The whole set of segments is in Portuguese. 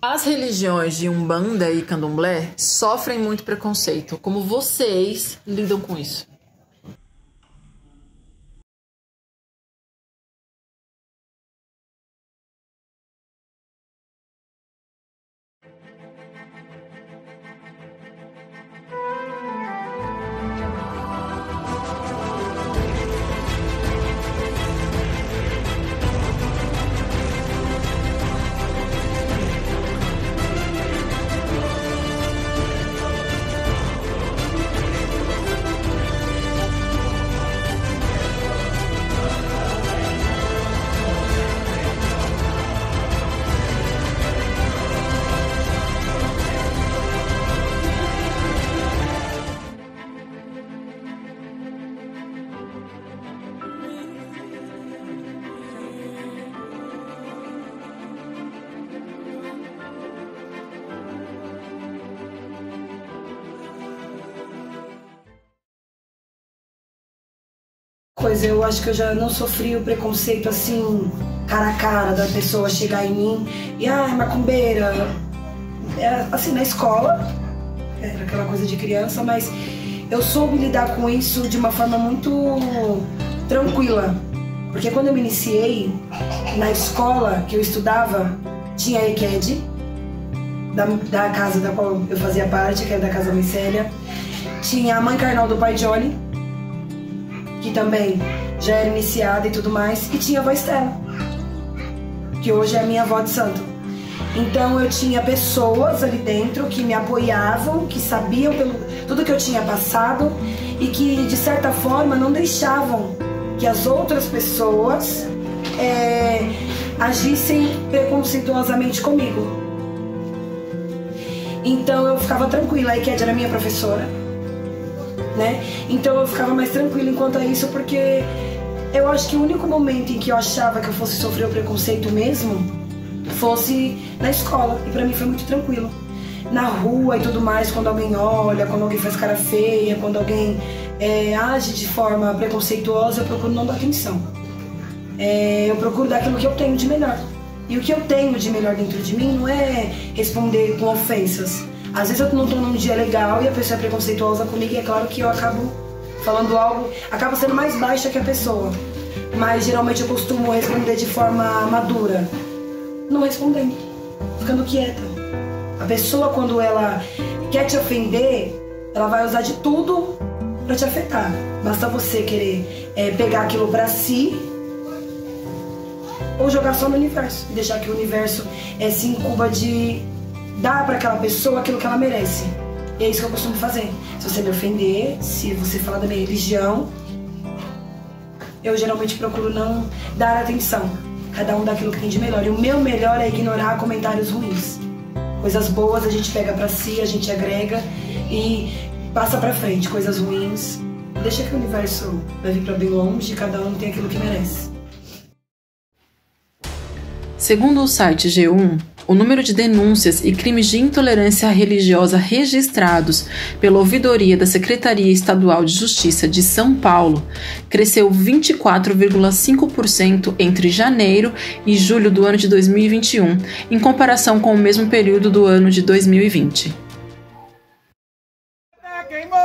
As religiões de Umbanda e Candomblé sofrem muito preconceito. Como vocês lidam com isso? Coisa, eu acho que eu já não sofri o preconceito assim, cara a cara, da pessoa chegar em mim e, macumbeira. Era assim, na escola, era aquela coisa de criança, mas eu soube lidar com isso de uma forma muito tranquila. Porque quando eu me iniciei, na escola que eu estudava, tinha a EQED, da casa da qual eu fazia parte, que era da Casa Micélia. Tinha a Mãe Carnal do Pai Johnny, que também já era iniciada e tudo mais, e tinha a avó Estela, que hoje é a minha avó de santo. Então eu tinha pessoas ali dentro que me apoiavam, que sabiam tudo que eu tinha passado e que, de certa forma, não deixavam que as outras pessoas agissem preconceituosamente comigo. Então eu ficava tranquila, a Iked era minha professora, né? Então eu ficava mais tranquila enquanto a isso, porque eu acho que o único momento em que eu achava que eu fosse sofrer o preconceito mesmo fosse na escola, e pra mim foi muito tranquilo. Na rua e tudo mais, quando alguém olha, quando alguém faz cara feia, quando alguém age de forma preconceituosa, eu procuro não dar atenção. Eu procuro dar aquilo que eu tenho de melhor. E o que eu tenho de melhor dentro de mim não é responder com ofensas. Às vezes eu não tô num dia legal e a pessoa é preconceituosa comigo, e é claro que eu acabo falando algo, acaba sendo mais baixa que a pessoa. Mas geralmente eu costumo responder de forma madura. Não respondendo, ficando quieta. A pessoa, quando ela quer te ofender, ela vai usar de tudo pra te afetar. Basta você querer pegar aquilo pra si ou jogar só no universo. E deixar que o universo se incuba de dar pra aquela pessoa aquilo que ela merece. E é isso que eu costumo fazer. Se você me ofender, se você falar da minha religião, eu geralmente procuro não dar atenção. Cada um dá aquilo que tem de melhor. E o meu melhor é ignorar comentários ruins. Coisas boas a gente pega pra si, a gente agrega e passa pra frente. Coisas ruins, deixa que o universo vai vir pra bem longe, e cada um tem aquilo que merece. Segundo o site G1, o número de denúncias e crimes de intolerância religiosa registrados pela Ouvidoria da Secretaria Estadual de Justiça de São Paulo cresceu 24,5% entre janeiro e julho do ano de 2021, em comparação com o mesmo período do ano de 2020. A bala queimou!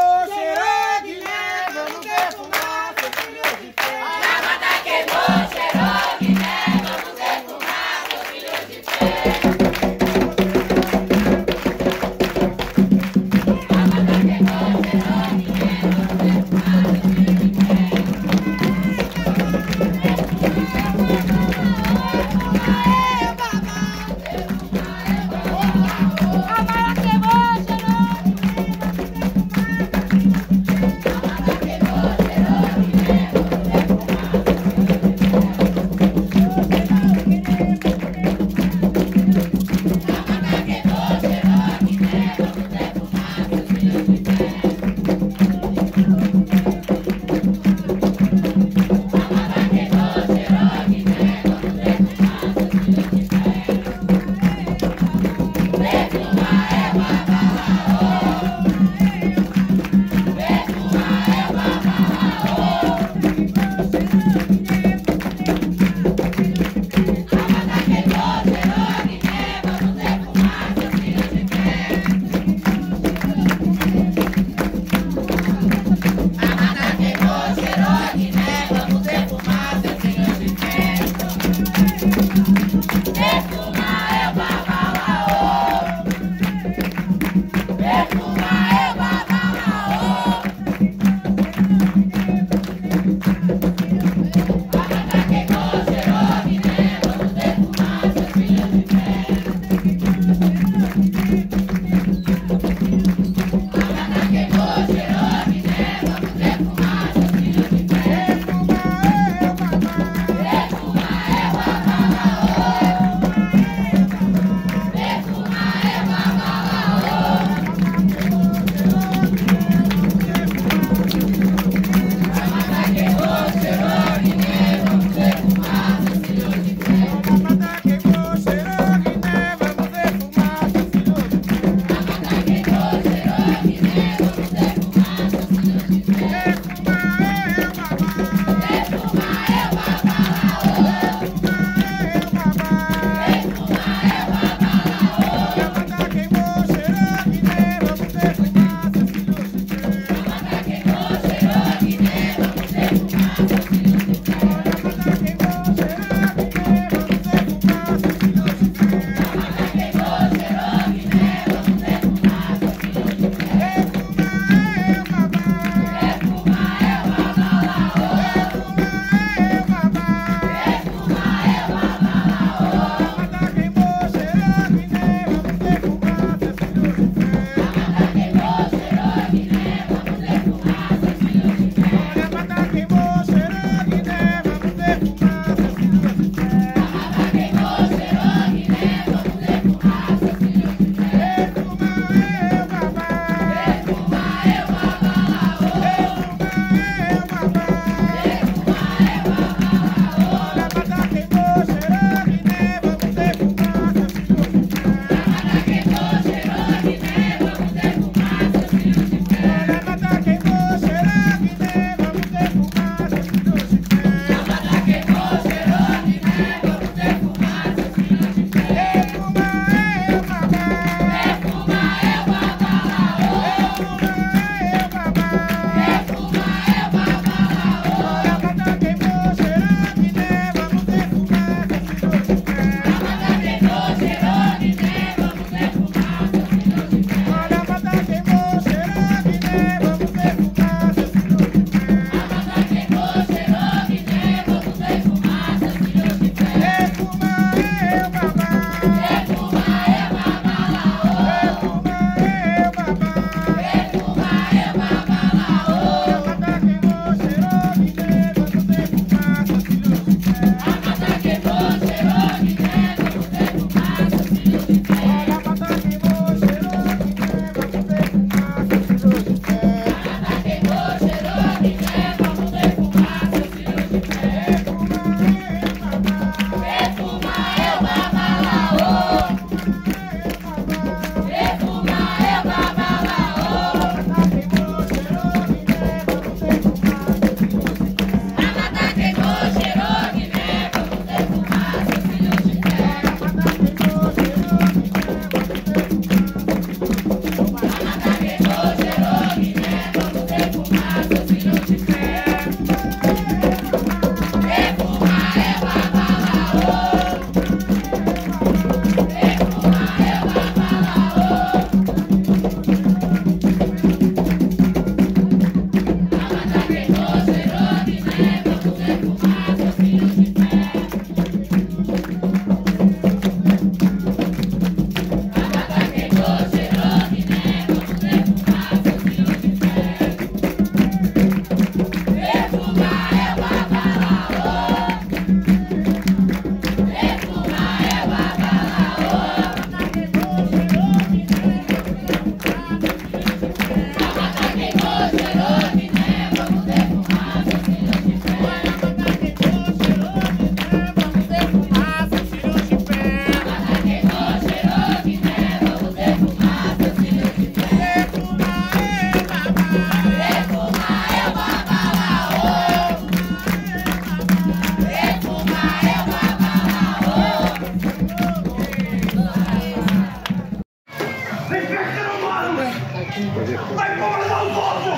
Vai comandar o voto!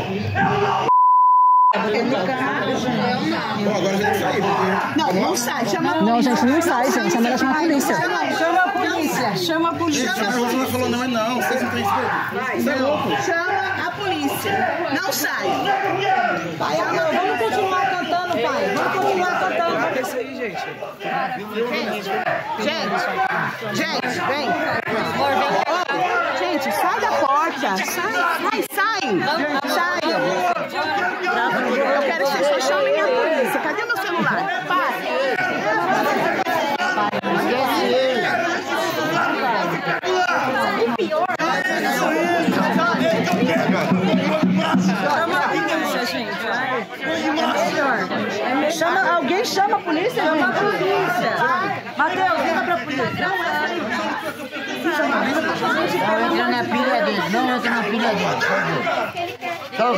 Bom, agora já tem que sair. Não sai, chama a polícia. Não, gente, não sai, gente. É melhor chamar a polícia. Chama a polícia, chama a polícia. Você não falou não, é não. Vocês não têm respeito. Você é louco. Chama a polícia. Não sai. Pai, vamos continuar cantando, pai. Vamos continuar cantando. É isso aí, gente. Gente, vem. Gente, sai da porta. Sai. Eu quero que vocês só chamem a polícia. Cadê meu celular? Alguém chama a polícia? Chama a polícia. Matheus, liga pra polícia. Não entra na pilha dele, não entra na pilha dele. Eu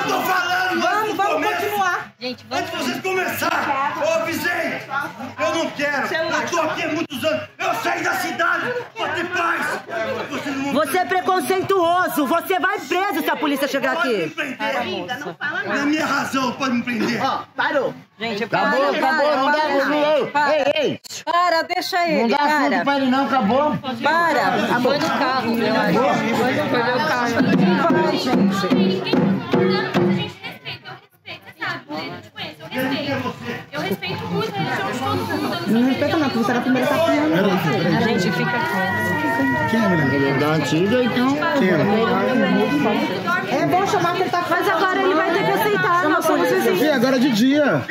tô falando! Vamos continuar. Gente, antes de vocês começarem, eu avisei! Eu não quero! Eu tô aqui há muitos anos! Eu saí da cidade pra ter paz! Você é preconceituoso. Você vai preso se a polícia chegar Pode me aqui. prender! É a minha razão, pode me prender! Parou. Gente, acabou, não dá assunto. Ei, Para, deixa ele. não dá assunto pra ele não, acabou. Para. Foi no carro, eu acho. Foi no carro. Vai, gente. Eu respeito muito a religião de todo mundo. Não respeita não, porque você era a primeira que tá criando. A gente fica quieto. Quem é, menina? Ele é da antiga, então. É bom chamar que ele tá... Mas agora ele vai ter que aceitar. Nós somos vizinhos. Sim, agora é de dia.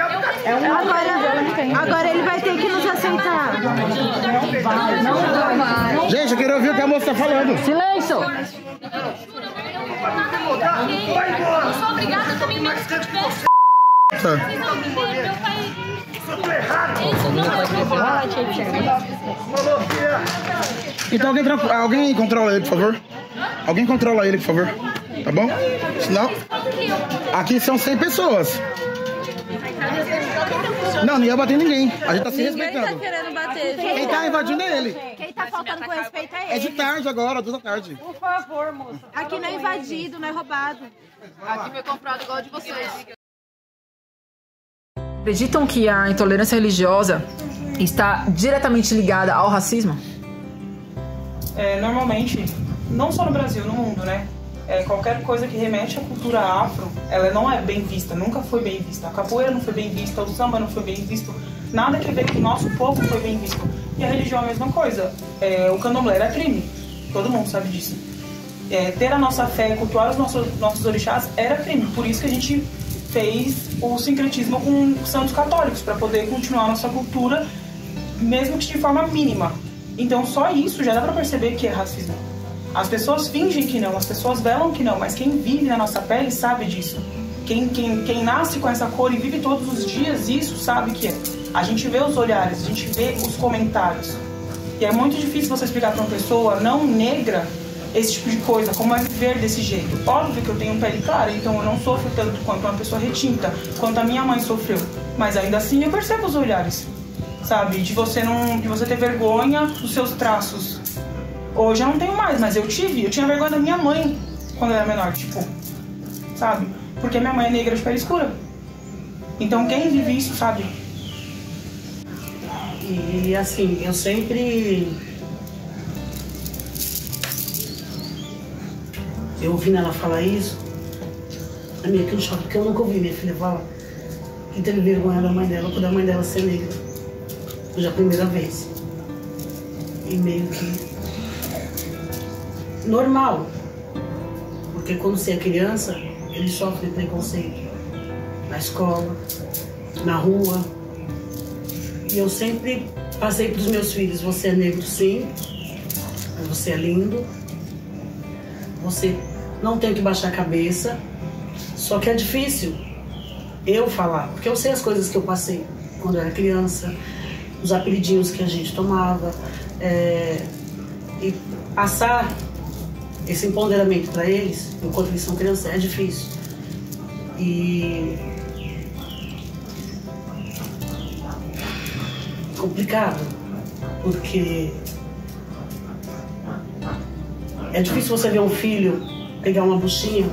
Agora ele vai ter que nos aceitar. Gente, eu quero ouvir o que a moça tá falando. Silêncio! Eu sou obrigada também mesmo se eu tivesse. Vocês não entenderam, meu pai. Então alguém controla ele, por favor. Alguém controla ele, por favor. Tá bom? Senão... Aqui são 100 pessoas. Não, ninguém vai bater em ninguém. A gente tá se respeitando. Ninguém tá querendo bater, gente. Quem tá invadindo é ele. Quem tá faltando com respeito é É ele. de tarde agora, 2 da tarde. Por favor, moça. Aqui não é invadido, não é roubado. Aqui foi comprado igual de vocês. Acreditam que a intolerância religiosa está diretamente ligada ao racismo? Normalmente, não só no Brasil, no mundo, né? Qualquer coisa que remete à cultura afro, ela não é bem vista, nunca foi bem vista. A capoeira não foi bem vista, o samba não foi bem visto, nada que veio do nosso povo foi bem visto. E a religião é a mesma coisa. O candomblé era crime, todo mundo sabe disso. Ter a nossa fé, cultuar os nossos orixás era crime, por isso que a gente fez o sincretismo com santos católicos, para poder continuar a nossa cultura, mesmo que de forma mínima. Então só isso já dá para perceber que é racismo. As pessoas fingem que não, as pessoas velam que não, mas quem vive na nossa pele sabe disso. Quem nasce com essa cor e vive todos os dias isso sabe que é. A gente vê os olhares, a gente vê os comentários. E é muito difícil você explicar para uma pessoa não negra esse tipo de coisa, como é viver desse jeito. Óbvio que eu tenho pele clara, então eu não sofro tanto quanto uma pessoa retinta, quanto a minha mãe sofreu. Mas ainda assim eu percebo os olhares, sabe? De você ter vergonha dos seus traços. Hoje eu não tenho mais, mas eu tinha vergonha da minha mãe quando eu era menor, tipo, sabe? Porque minha mãe é negra de pele escura. Então quem vive isso sabe. E assim, eu sempre... Eu ouvindo ela falar isso, é meio que um choque, porque eu nunca ouvi minha filha falar que teve vergonha da mãe dela por a mãe dela ser negra. Hoje é a primeira vez. E meio que... normal. Porque quando você é criança, ele sofre preconceito. Na escola, na rua. E eu sempre passei para os meus filhos, você é negro sim, você é lindo, você não tem que baixar a cabeça, só que é difícil eu falar, porque eu sei as coisas que eu passei quando eu era criança, os apelidinhos que a gente tomava, e passar esse empoderamento para eles, enquanto eles são crianças, é difícil. E complicado, porque É difícil você ver um filho pegar uma buchinha,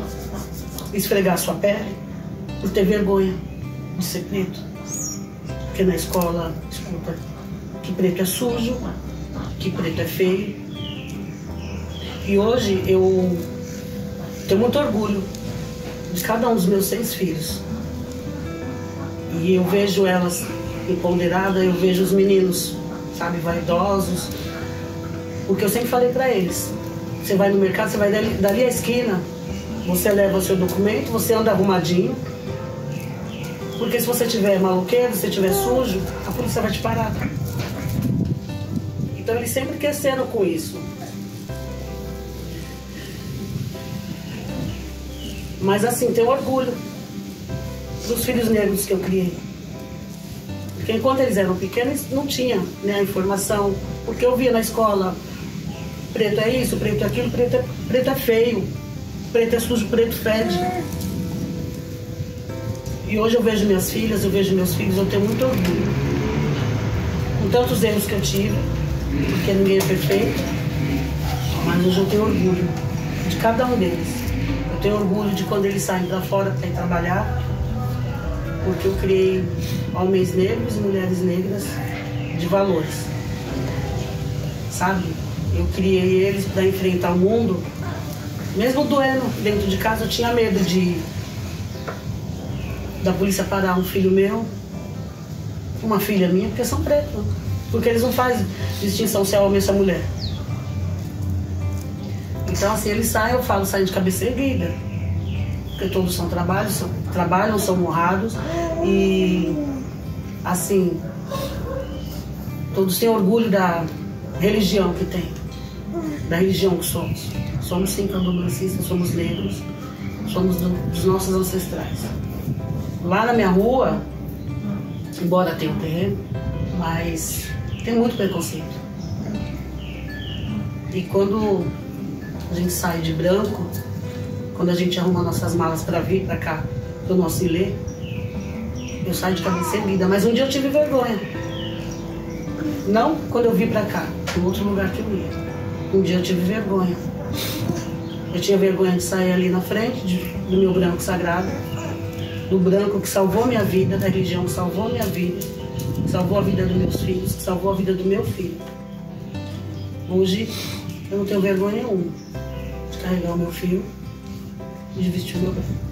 esfregar a sua pele, por ter vergonha de ser preto. Porque na escola, escuta, que preto é sujo, que preto é feio. E hoje eu tenho muito orgulho de cada um dos meus 6 filhos. E eu vejo elas empoderadas, eu vejo os meninos, sabe, vaidosos. Porque eu sempre falei pra eles, você vai no mercado, você vai dali à esquina, você leva o seu documento, você anda arrumadinho. Porque se você tiver maloqueiro, se você tiver sujo, a polícia vai te parar. Então eles sempre cresceram com isso. Mas assim, tenho orgulho dos filhos negros que eu criei. Porque enquanto eles eram pequenos, não tinha, né, a informação. Porque eu via na escola, preto é isso, preto é aquilo, preto é feio, preto é sujo, preto fede. E hoje eu vejo minhas filhas, eu vejo meus filhos, eu tenho muito orgulho. Com tantos erros que eu tive, porque ninguém é perfeito, mas hoje eu tenho orgulho de cada um deles. Eu tenho orgulho de quando eles saem pra fora para ir trabalhar, porque eu criei homens negros e mulheres negras de valores, sabe? Eu criei eles para enfrentar o mundo, mesmo doendo dentro de casa. Eu tinha medo da polícia parar um filho meu, uma filha minha, porque são pretos, porque eles não fazem distinção se é homem ou se é mulher. Então assim, eles saem, eu falo, saem de cabeça erguida, porque todos trabalham, são honrados e assim, todos têm orgulho da religião que tem, da religião que somos. Somos sim candomblecistas, somos negros, somos dos nossos ancestrais. Lá na minha rua, embora tenha um terreno, mas tem muito preconceito. E quando a gente sai de branco, quando a gente arruma nossas malas para vir para cá, pro nosso ilê, eu saio de cabeça erguida. Mas um dia eu tive vergonha. Não quando eu vim para cá, em outro lugar que eu ia. Um dia eu tive vergonha. Eu tinha vergonha de sair ali na frente do meu branco sagrado, do branco que salvou minha vida, da religião que salvou minha vida, que salvou a vida dos meus filhos, que salvou a vida do meu filho. Hoje eu não tenho vergonha nenhuma de carregar o meu filho e de vestir o meu branco.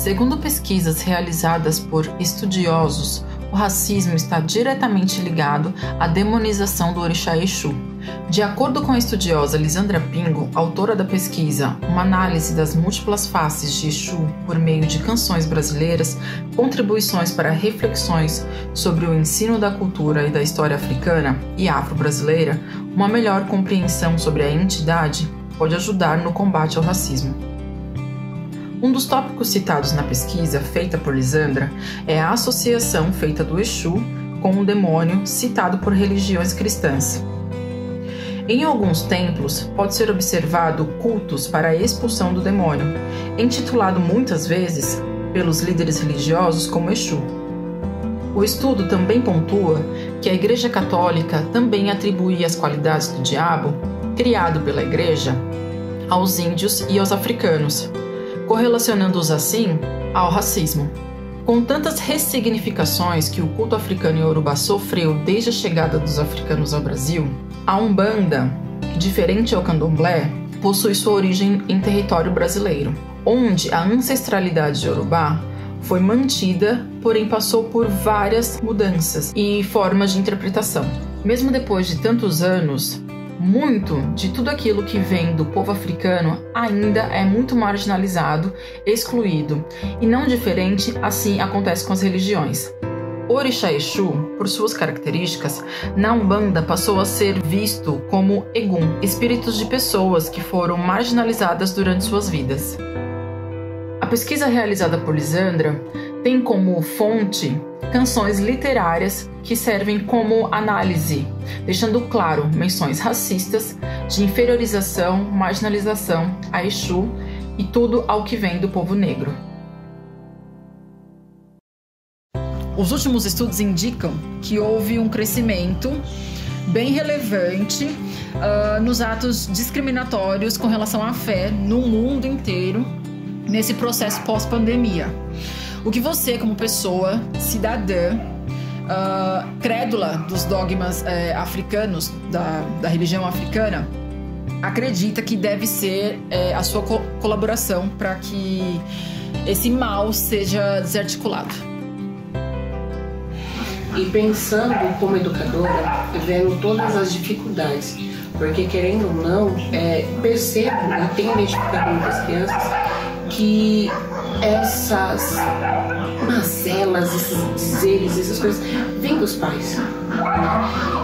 Segundo pesquisas realizadas por estudiosos, o racismo está diretamente ligado à demonização do orixá Exu. De acordo com a estudiosa Lisandra Pingo, autora da pesquisa Uma Análise das Múltiplas Faces de Exu por meio de canções brasileiras, contribuições para reflexões sobre o ensino da cultura e da história africana e afro-brasileira, uma melhor compreensão sobre a entidade pode ajudar no combate ao racismo. Um dos tópicos citados na pesquisa feita por Lisandra é a associação feita do Exu com um demônio citado por religiões cristãs. Em alguns templos, pode ser observado cultos para a expulsão do demônio, intitulado muitas vezes pelos líderes religiosos como Exu. O estudo também pontua que a Igreja Católica também atribuía as qualidades do diabo, criado pela Igreja, aos índios e aos africanos, correlacionando-os assim ao racismo. Com tantas ressignificações que o culto africano iorubá sofreu desde a chegada dos africanos ao Brasil, a Umbanda, diferente ao Candomblé, possui sua origem em território brasileiro, onde a ancestralidade iorubá foi mantida, porém passou por várias mudanças e formas de interpretação. Mesmo depois de tantos anos, muito de tudo aquilo que vem do povo africano ainda é muito marginalizado, excluído, e não diferente assim acontece com as religiões. O orixá Exu, por suas características, na Umbanda passou a ser visto como Egum, espíritos de pessoas que foram marginalizadas durante suas vidas. A pesquisa realizada por Lisandra tem como fonte canções literárias que servem como análise, deixando claro menções racistas, de inferiorização, marginalização a Exu e tudo ao que vem do povo negro. Os últimos estudos indicam que houve um crescimento bem relevante nos atos discriminatórios com relação à fé no mundo inteiro nesse processo pós-pandemia. O que você, como pessoa cidadã, crédula dos dogmas africanos, da religião africana, acredita que deve ser a sua colaboração para que esse mal seja desarticulado? E pensando como educadora, vendo todas as dificuldades, porque querendo ou não, percebo e tenho identificado muitas crianças que essas mazelas, esses dizeres, essas coisas, vêm dos pais.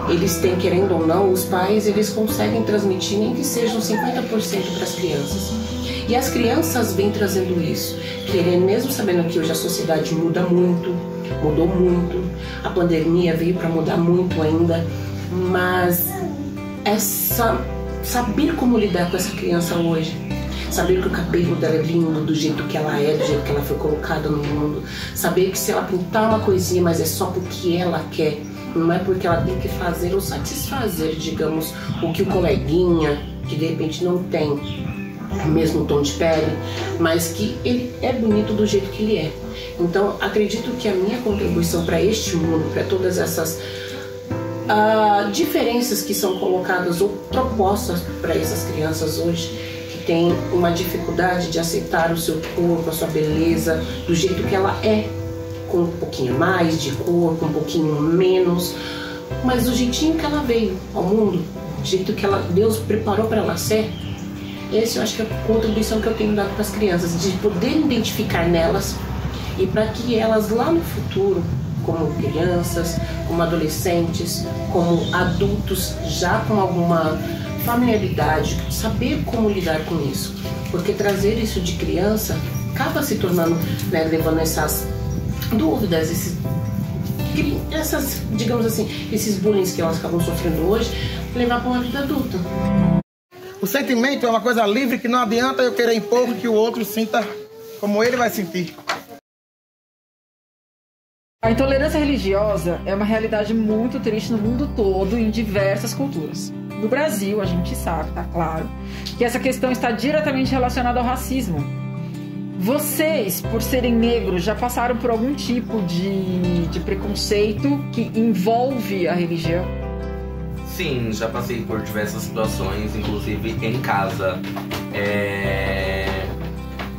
Eles têm, querendo ou não, os pais, eles conseguem transmitir nem que sejam 50% para as crianças. E as crianças vêm trazendo isso, querendo, mesmo sabendo que hoje a sociedade mudou muito, a pandemia veio para mudar muito ainda, mas saber como lidar com essa criança hoje, saber que o cabelo dela é lindo do jeito que ela é, do jeito que ela foi colocada no mundo, saber que se ela pintar uma coisinha, mas é só porque ela quer, não é porque ela tem que fazer ou satisfazer, digamos, o que o coleguinha, que de repente não tem o mesmo tom de pele, mas que ele é bonito do jeito que ele é. Então, acredito que a minha contribuição para este mundo, para todas essas diferenças que são colocadas ou propostas para essas crianças hoje, que têm uma dificuldade de aceitar o seu corpo, a sua beleza, do jeito que ela é, com um pouquinho mais de cor, com um pouquinho menos, mas do jeitinho que ela veio ao mundo, do jeito que Deus preparou para ela ser. Essa eu acho que é a contribuição que eu tenho dado para as crianças, de poder identificar nelas e para que elas lá no futuro, como crianças, como adolescentes, como adultos, já com alguma familiaridade, saber como lidar com isso. Porque trazer isso de criança acaba se tornando, levando essas dúvidas, digamos assim, esses bullying que elas acabam sofrendo hoje, levar para uma vida adulta. O sentimento é uma coisa livre que não adianta eu querer impor que o outro sinta como ele vai sentir. A intolerância religiosa é uma realidade muito triste no mundo todo, em diversas culturas. No Brasil, a gente sabe, tá claro, que essa questão está diretamente relacionada ao racismo. Vocês, por serem negros, já passaram por algum tipo de preconceito que envolve a religião? Sim, já passei por diversas situações, inclusive em casa.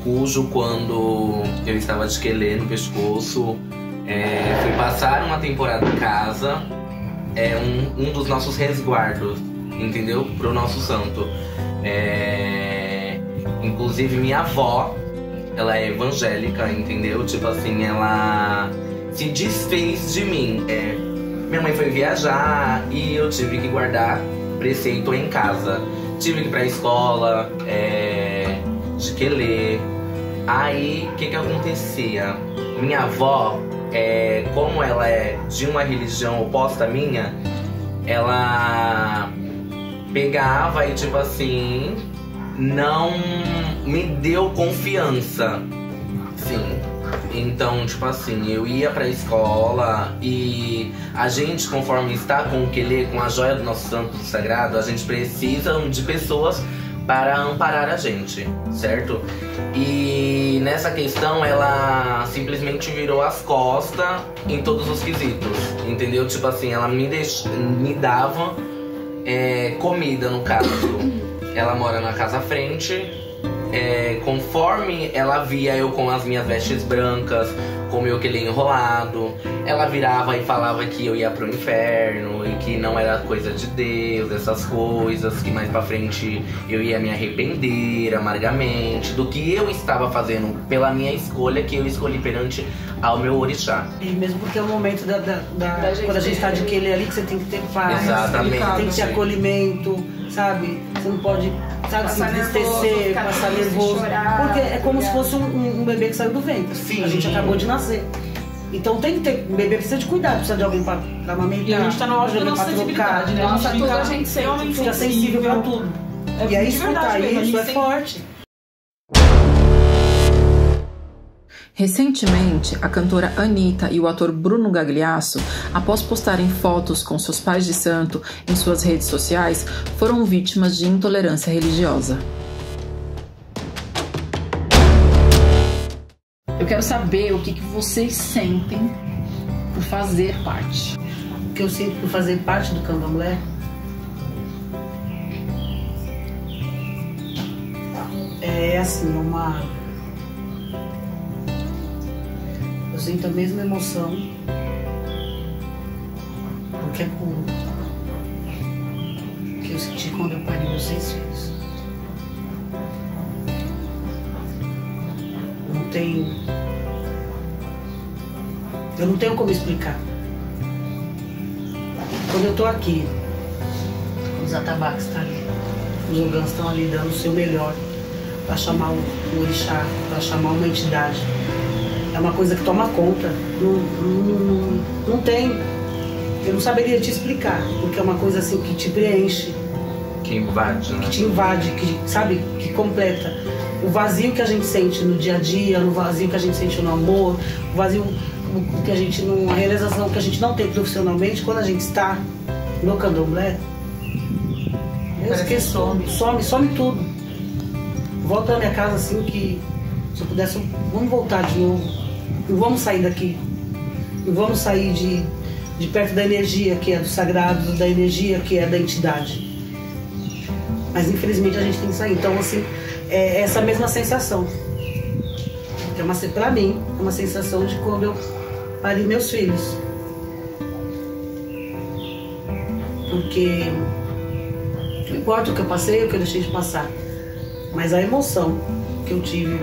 cujo quando eu estava de quelê no pescoço, fui passar uma temporada em casa, um dos nossos resguardos, entendeu? Pro nosso santo. Inclusive minha avó, ela é evangélica, entendeu? Tipo assim, ela se desfez de mim. Minha mãe foi viajar e eu tive que guardar preceito em casa. Tive que ir pra escola, de quelê. Aí, o que acontecia? Minha avó, como ela é de uma religião oposta à minha, ela pegava e tipo assim, não me deu confiança. Sim. Então, tipo assim, eu ia pra escola e a gente, conforme está com o quelê, com a joia do nosso santo sagrado, a gente precisa de pessoas para amparar a gente, certo? E nessa questão, ela simplesmente virou as costas em todos os quesitos, entendeu? Tipo assim, ela me dava comida, no caso. Ela mora na casa à frente. Conforme ela via eu com as minhas vestes brancas, com o meu quelê enrolado, ela virava e falava que eu ia pro inferno e que não era coisa de Deus, essas coisas, que mais pra frente eu ia me arrepender amargamente do que eu estava fazendo pela minha escolha, que eu escolhi perante ao meu orixá. E mesmo porque é o momento quando a gente tá de quelê ali, que você tem que ter paz. Exatamente. Tem que ter acolhimento, sabe? Você não pode, sabe, se entristecer, passar nervoso. Porque é como se fosse um bebê que saiu do ventre. Sim. A gente acabou de nascer. Então tem que ter, o bebê precisa de cuidado, precisa de alguém pra amamentar. E a gente tá no auge da nossa sensibilidade, né? Nossa, tudo a gente sente, fica sensível pra tudo. E aí escutar isso é forte. Recentemente, a cantora Anitta e o ator Bruno Gagliasso, após postarem fotos com seus pais de santo em suas redes sociais, foram vítimas de intolerância religiosa. Eu quero saber o que vocês sentem por fazer parte. O que eu sinto por fazer parte do candomblé é assim, eu sinto a mesma emoção, porque é puro, que eu senti quando eu parei meus 6 filhos. Eu não tenho como explicar. Quando eu tô aqui, os atabaques estão ali, os ogãs estão ali dando o seu melhor para chamar o orixá, para chamar uma entidade. É uma coisa que toma conta. Não tem. Eu não saberia te explicar, porque é uma coisa assim que te preenche. Que invade, né? Que te invade, que, sabe, que completa. O vazio que a gente sente no dia a dia, no vazio que a gente sente no amor, o vazio que a gente não, a realização que a gente não tem profissionalmente, quando a gente está no candomblé, eu esqueço, some tudo. Volto à minha casa assim que, se eu pudesse, vamos voltar de novo. Não vamos sair daqui. Não vamos sair de perto da energia que é do sagrado, da energia que é da entidade. Mas infelizmente a gente tem que sair. Então, assim, é essa mesma sensação. Pra mim, é uma sensação de quando eu pari meus filhos. Porque não importa o que eu passei, o que eu deixei de passar, mas a emoção que eu tive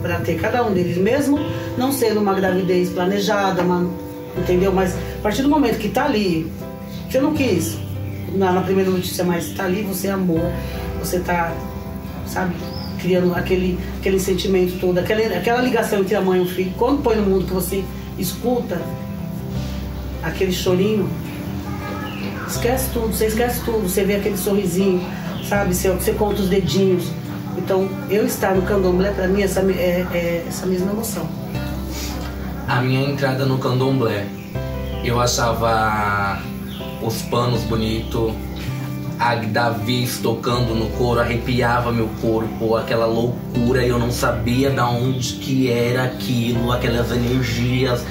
para ter cada um deles, mesmo não sendo uma gravidez planejada, entendeu? Mas a partir do momento que tá ali, você não quis na primeira notícia, mas tá ali, você amou, você tá, sabe, criando aquele sentimento todo, aquela ligação entre a mãe e o filho. Quando põe no mundo que você escuta aquele chorinho, esquece tudo, você vê aquele sorrisinho, sabe, você conta os dedinhos. Então, eu estar no candomblé, pra mim, essa mesma emoção. A minha entrada no candomblé, eu achava os panos bonitos, a Davis tocando no couro, arrepiava meu corpo, aquela loucura, eu não sabia de onde que era aquilo, aquelas energias,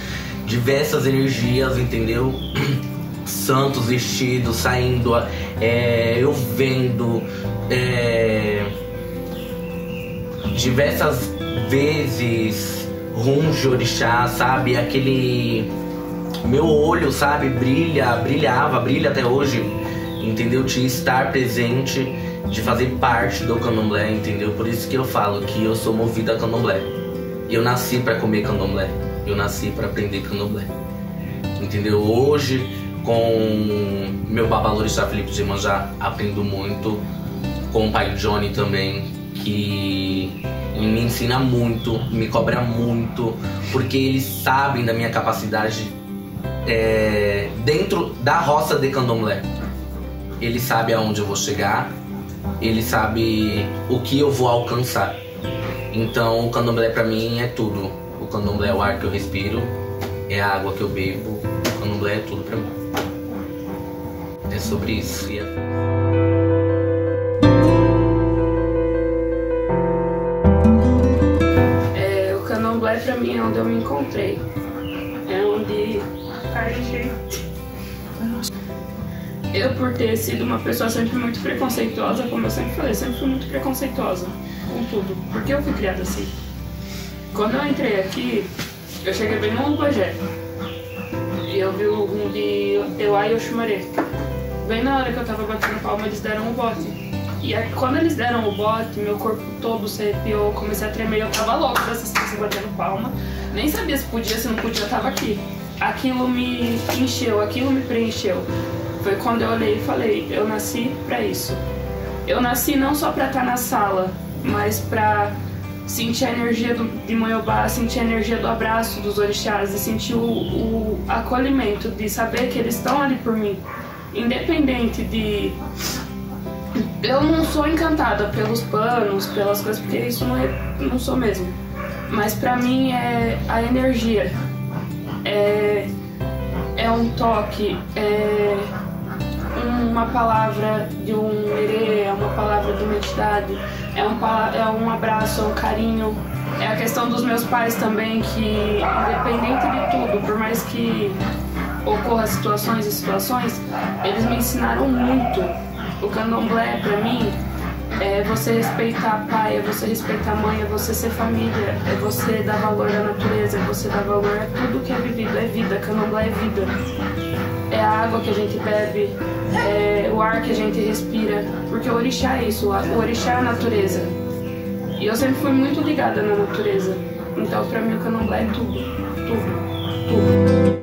diversas energias, entendeu? Santos vestidos, saindo, eu vendo diversas vezes runge orixá, sabe? Aquele... Meu olho, sabe? Brilha até hoje, entendeu? De estar presente, de fazer parte do candomblé, entendeu? Por isso que eu falo que eu sou movida a candomblé. Eu nasci pra comer candomblé, eu nasci pra aprender candomblé, entendeu? Hoje, com meu babalorixá Felipe de Iemanjá, aprendo muito. Com o pai Johnny também, que me ensina muito, me cobra muito, porque eles sabem da minha capacidade dentro da roça de candomblé. Ele sabe aonde eu vou chegar, ele sabe o que eu vou alcançar. Então o candomblé pra mim é tudo. O candomblé é o ar que eu respiro, é a água que eu bebo. O candomblé é tudo pra mim. É sobre isso. O candomblé pra mim é onde eu me encontrei. É onde... Eu, por ter sido uma pessoa sempre muito preconceituosa, como eu sempre falei, sempre fui muito preconceituosa com tudo, porque eu fui criada assim. Quando eu entrei aqui, eu cheguei bem no Pajé, e eu vi o rum de Euá e Oxumaré. Bem na hora que eu tava batendo palma, eles deram o bote. E aí, quando eles deram o bote, meu corpo todo se arrepiou, comecei a tremer, eu tava louca pra assistir batendo palma. Nem sabia se podia, se não podia, eu tava aqui. Aquilo me encheu, aquilo me preencheu. Foi quando eu olhei e falei, eu nasci pra isso. Eu nasci não só pra estar na sala, mas pra sentir a energia de Moiobá, sentir a energia do abraço dos orixás e sentir o acolhimento, de saber que eles estão ali por mim. Independente de... Eu não sou encantada pelos panos, pelas coisas, porque isso não sou mesmo. Mas pra mim é a energia. É um toque, é uma palavra de um erê, é uma palavra de uma entidade, é um abraço, é um carinho. É a questão dos meus pais também, que independente de tudo, por mais que ocorra situações e situações, eles me ensinaram muito. O candomblé, pra mim, é você respeitar pai, é você respeitar mãe, é você ser família, é você dar valor à natureza, é você dar valor a tudo que é vivido, é vida, candomblé é vida. É a água que a gente bebe, é o ar que a gente respira, porque o orixá é isso, o orixá é a natureza. E eu sempre fui muito ligada na natureza, então pra mim o candomblé é tudo, tudo, tudo.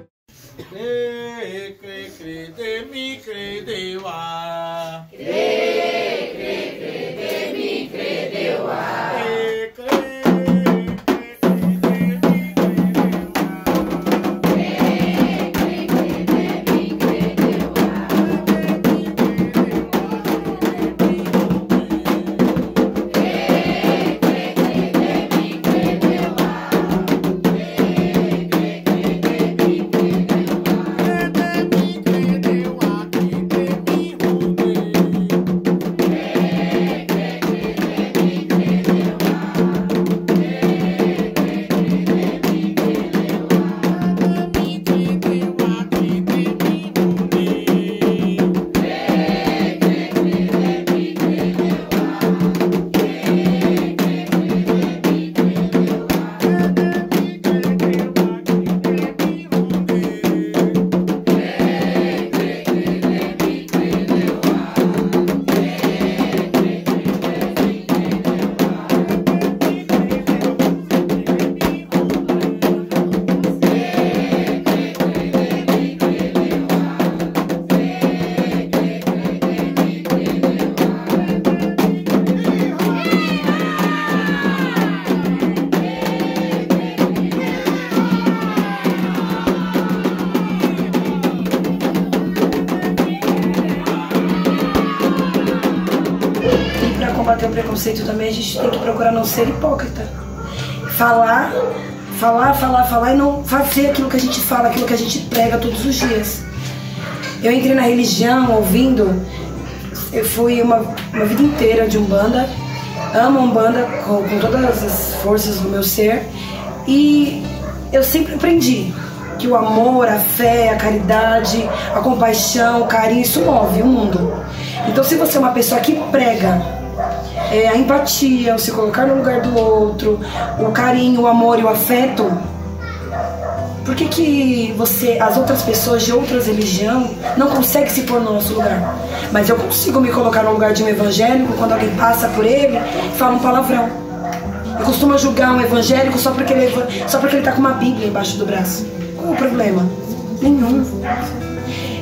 combater o preconceito também, a gente tem que procurar não ser hipócrita. Falar e não fazer aquilo que a gente fala, aquilo que a gente prega todos os dias. Eu entrei na religião ouvindo, eu fui uma vida inteira de Umbanda, amo Umbanda com todas as forças do meu ser, e eu sempre aprendi que o amor, a fé, a caridade, a compaixão, o carinho, isso move o mundo. Então, se você é uma pessoa que prega a empatia, o se colocar no lugar do outro, o carinho, o amor e o afeto. Por que as outras pessoas de outras religiões não conseguem se pôr no nosso lugar? Mas eu consigo me colocar no lugar de um evangélico quando alguém passa por ele e fala um palavrão. Eu costumo julgar um evangélico só porque ele tá com uma Bíblia embaixo do braço. Qual é o problema? Nenhum.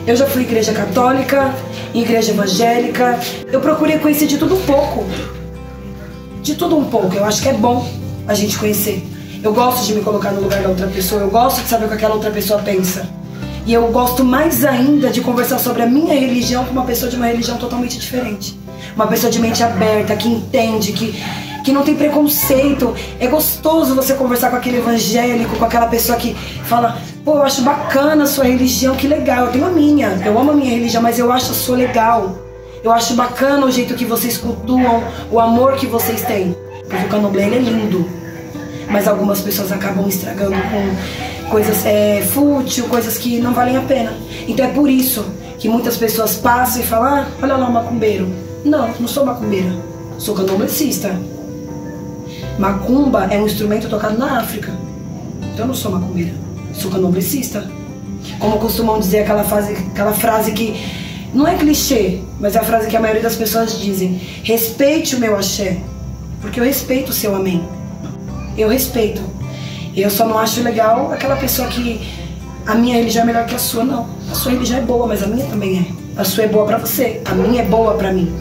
Eu já fui igreja católica, igreja evangélica. Eu procurei conhecer de tudo um pouco. De tudo um pouco. Eu acho que é bom a gente conhecer. Eu gosto de me colocar no lugar da outra pessoa. Eu gosto de saber o que aquela outra pessoa pensa. E eu gosto mais ainda de conversar sobre a minha religião com uma pessoa de uma religião totalmente diferente. Uma pessoa de mente aberta, que entende, que não tem preconceito. É gostoso você conversar com aquele evangélico, com aquela pessoa que fala: pô, eu acho bacana a sua religião, que legal. Eu tenho a minha, eu amo a minha religião, mas eu acho a sua legal. Eu acho bacana o jeito que vocês cultuam, o amor que vocês têm. Porque o candomblé, ele é lindo. Mas algumas pessoas acabam estragando com coisas fútil, coisas que não valem a pena. Então é por isso que muitas pessoas passam e falam: ah, olha lá o macumbeiro. Não, não sou macumbeira, sou candomblessista. Macumba é um instrumento tocado na África. Então eu não sou macumbeira, sou candomblessista. Como costumam dizer aquela frase que não é clichê, mas é a frase que a maioria das pessoas dizem: respeite o meu axé, porque eu respeito o seu amém. Eu respeito. Eu só não acho legal aquela pessoa que a minha religião é melhor que a sua. Não, a sua religião é boa, mas a minha também é. A sua é boa pra você, a minha é boa pra mim.